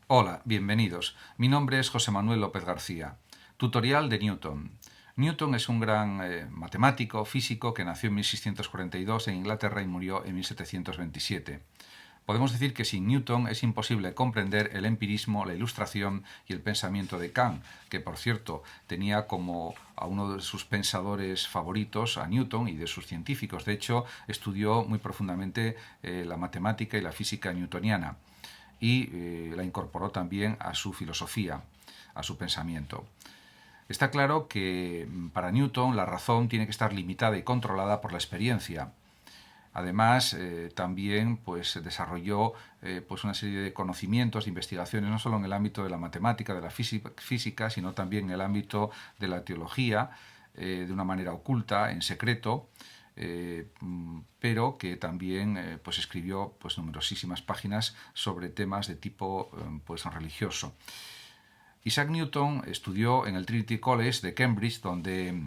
Hola, bienvenidos. Mi nombre es José Manuel López García. Tutorial de Newton. Newton es un gran matemático, físico, que nació en 1642 en Inglaterra y murió en 1727. Podemos decir que sin Newton es imposible comprender el empirismo, la ilustración y el pensamiento de Kant, que por cierto tenía como a uno de sus pensadores favoritos a Newton y de sus científicos. De hecho, estudió muy profundamente la matemática y la física newtoniana y la incorporó también a su filosofía, a su pensamiento. Está claro que para Newton la razón tiene que estar limitada y controlada por la experiencia. Además, también pues, desarrolló pues una serie de conocimientos, de investigaciones, no solo en el ámbito de la matemática, de la física, sino también en el ámbito de la teología, de una manera oculta, en secreto, pero que también pues escribió pues numerosísimas páginas sobre temas de tipo pues religioso. Isaac Newton estudió en el Trinity College de Cambridge, donde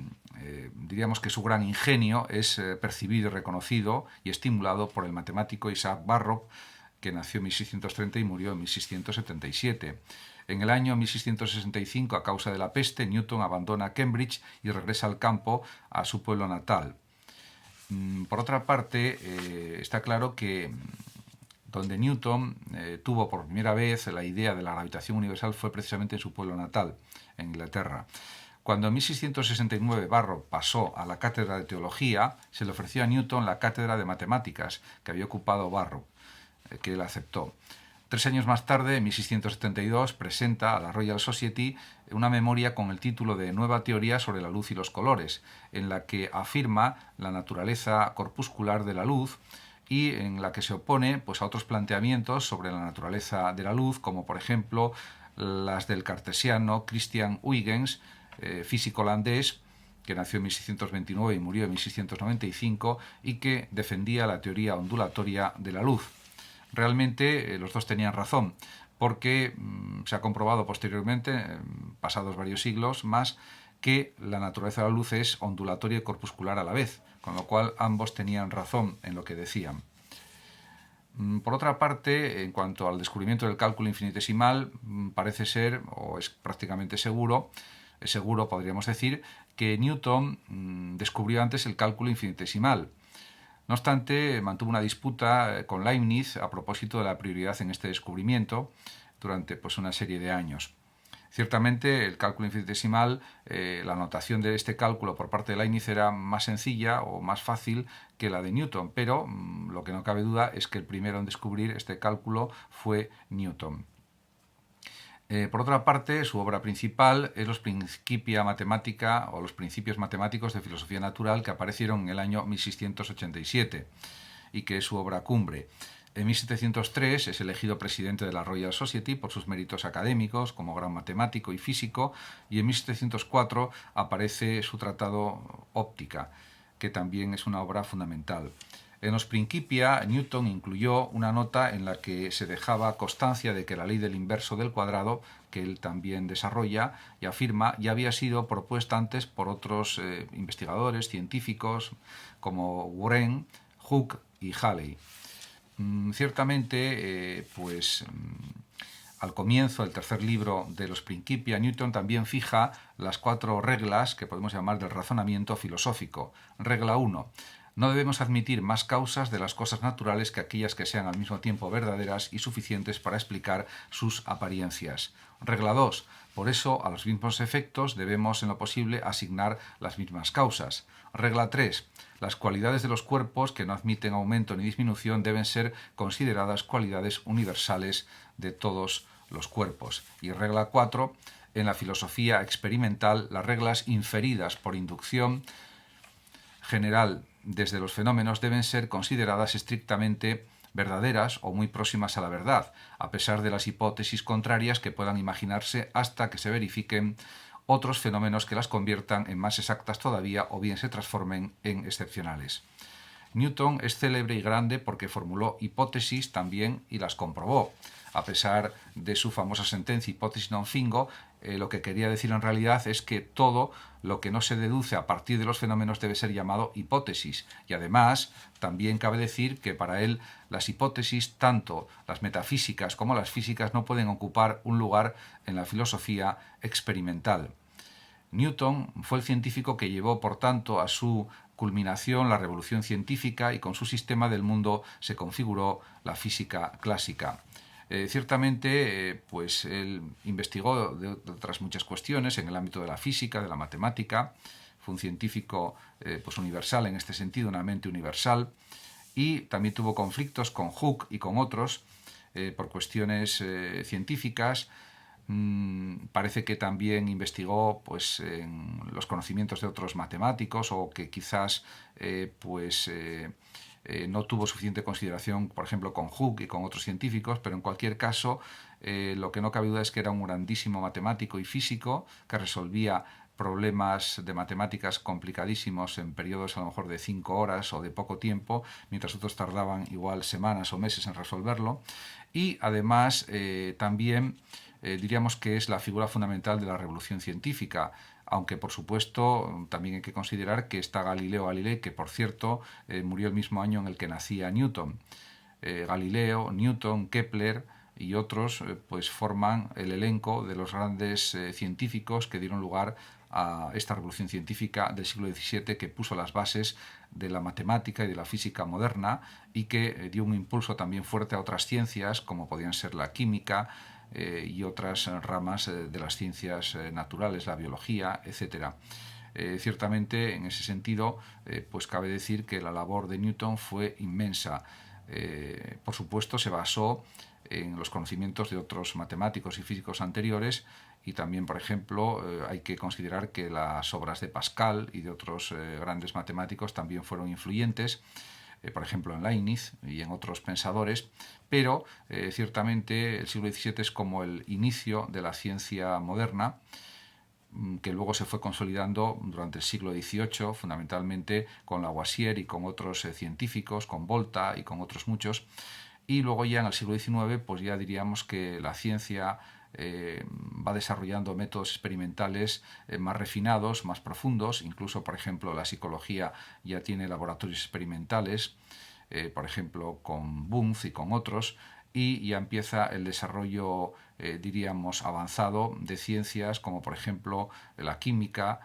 diríamos que su gran ingenio es percibido y reconocido y estimulado por el matemático Isaac Barrow, que nació en 1630 y murió en 1677. En el año 1665, a causa de la peste, Newton abandona Cambridge y regresa al campo, a su pueblo natal. Por otra parte, está claro que donde Newton tuvo por primera vez la idea de la gravitación universal fue precisamente en su pueblo natal, en Inglaterra. Cuando en 1669 Barrow pasó a la cátedra de teología, se le ofreció a Newton la cátedra de matemáticas que había ocupado Barrow, que él aceptó. 3 años más tarde, en 1672, presenta a la Royal Society una memoria con el título de Nueva teoría sobre la luz y los colores, en la que afirma la naturaleza corpuscular de la luz y en la que se opone pues, a otros planteamientos sobre la naturaleza de la luz, como por ejemplo las del cartesiano Christian Huygens, físico holandés, que nació en 1629 y murió en 1695, y que defendía la teoría ondulatoria de la luz. Realmente los dos tenían razón, porque se ha comprobado posteriormente, pasados varios siglos más, que la naturaleza de la luz es ondulatoria y corpuscular a la vez, con lo cual ambos tenían razón en lo que decían. Por otra parte, en cuanto al descubrimiento del cálculo infinitesimal, parece ser, o es prácticamente seguro, podríamos decir, que Newton descubrió antes el cálculo infinitesimal. No obstante, mantuvo una disputa con Leibniz a propósito de la prioridad en este descubrimiento durante pues, una serie de años. Ciertamente, el cálculo infinitesimal, la notación de este cálculo por parte de Leibniz era más sencilla o más fácil que la de Newton, pero lo que no cabe duda es que el primero en descubrir este cálculo fue Newton. Por otra parte, su obra principal es los Principia Mathematica o los Principios Matemáticos de Filosofía Natural, que aparecieron en el año 1687 y que es su obra cumbre. En 1703 es elegido presidente de la Royal Society por sus méritos académicos como gran matemático y físico, y en 1704 aparece su tratado Óptica, que también es una obra fundamental. En los Principia, Newton incluyó una nota en la que se dejaba constancia de que la ley del inverso del cuadrado, que él también desarrolla y afirma, ya había sido propuesta antes por otros investigadores científicos como Wren, Hooke y Halley. Ciertamente, al comienzo del tercer libro de los Principia, Newton también fija las 4 reglas que podemos llamar del razonamiento filosófico. Regla 1. No debemos admitir más causas de las cosas naturales que aquellas que sean al mismo tiempo verdaderas y suficientes para explicar sus apariencias. Regla 2. Por eso, a los mismos efectos debemos, en lo posible, asignar las mismas causas. Regla 3. Las cualidades de los cuerpos que no admiten aumento ni disminución deben ser consideradas cualidades universales de todos los cuerpos. Y regla 4. En la filosofía experimental, las reglas inferidas por inducción general desde los fenómenos deben ser consideradas estrictamente verdaderas o muy próximas a la verdad, a pesar de las hipótesis contrarias que puedan imaginarse hasta que se verifiquen otros fenómenos que las conviertan en más exactas todavía o bien se transformen en excepcionales. Newton es célebre y grande porque formuló hipótesis también y las comprobó. A pesar de su famosa sentencia hipótesis non fingo, lo que quería decir en realidad es que todo lo que no se deduce a partir de los fenómenos debe ser llamado hipótesis. Y además, también cabe decir que para él las hipótesis, tanto las metafísicas como las físicas, no pueden ocupar un lugar en la filosofía experimental. Newton fue el científico que llevó, por tanto, a su culminación la revolución científica, y con su sistema del mundo se configuró la física clásica. Ciertamente, pues él investigó de otras muchas cuestiones en el ámbito de la física, de la matemática. Fue un científico pues universal en este sentido, una mente universal, y también tuvo conflictos con Hooke y con otros por cuestiones científicas. Parece que también investigó pues, en los conocimientos de otros matemáticos, o que quizás no tuvo suficiente consideración, por ejemplo, con Hooke y con otros científicos, pero en cualquier caso lo que no cabe duda es que era un grandísimo matemático y físico que resolvía problemas de matemáticas complicadísimos en periodos a lo mejor de 5 horas o de poco tiempo, mientras otros tardaban igual semanas o meses en resolverlo. Y además también diríamos que es la figura fundamental de la revolución científica, aunque por supuesto también hay que considerar que está Galileo Galilei, que por cierto murió el mismo año en el que nacía Newton. Galileo, Newton, Kepler y otros pues forman el elenco de los grandes científicos que dieron lugar a esta revolución científica del siglo XVII, que puso las bases de la matemática y de la física moderna, y que dio un impulso también fuerte a otras ciencias como podían ser la química y otras ramas de las ciencias naturales, la biología, etc. Ciertamente, en ese sentido, pues cabe decir que la labor de Newton fue inmensa. Por supuesto, se basó en los conocimientos de otros matemáticos y físicos anteriores, y también, por ejemplo, hay que considerar que las obras de Pascal y de otros grandes matemáticos también fueron influyentes, por ejemplo en Leibniz y en otros pensadores, pero ciertamente el siglo XVII es como el inicio de la ciencia moderna, que luego se fue consolidando durante el siglo XVIII, fundamentalmente con Lavoisier y con otros científicos, con Volta y con otros muchos. Y luego ya en el siglo XIX, pues ya diríamos que la ciencia va desarrollando métodos experimentales más refinados, más profundos. Incluso, por ejemplo, la psicología ya tiene laboratorios experimentales, por ejemplo, con Wundt y con otros, y ya empieza el desarrollo, diríamos, avanzado de ciencias como, por ejemplo, la química,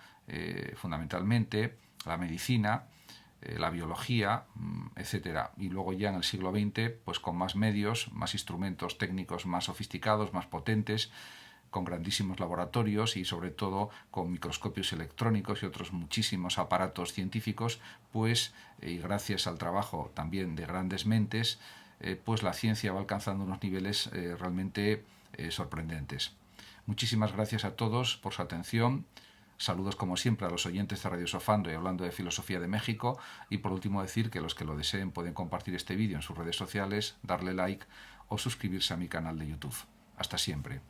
fundamentalmente, la medicina, la biología, etcétera. Y luego ya en el siglo XX, pues con más medios, más instrumentos técnicos más sofisticados, más potentes, con grandísimos laboratorios y sobre todo con microscopios electrónicos y otros muchísimos aparatos científicos, pues y gracias al trabajo también de grandes mentes, pues la ciencia va alcanzando unos niveles realmente sorprendentes. Muchísimas gracias a todos por su atención. Saludos como siempre a los oyentes de Radio Sofando y Hablando de Filosofía de México, y por último decir que los que lo deseen pueden compartir este vídeo en sus redes sociales, darle like o suscribirse a mi canal de YouTube. Hasta siempre.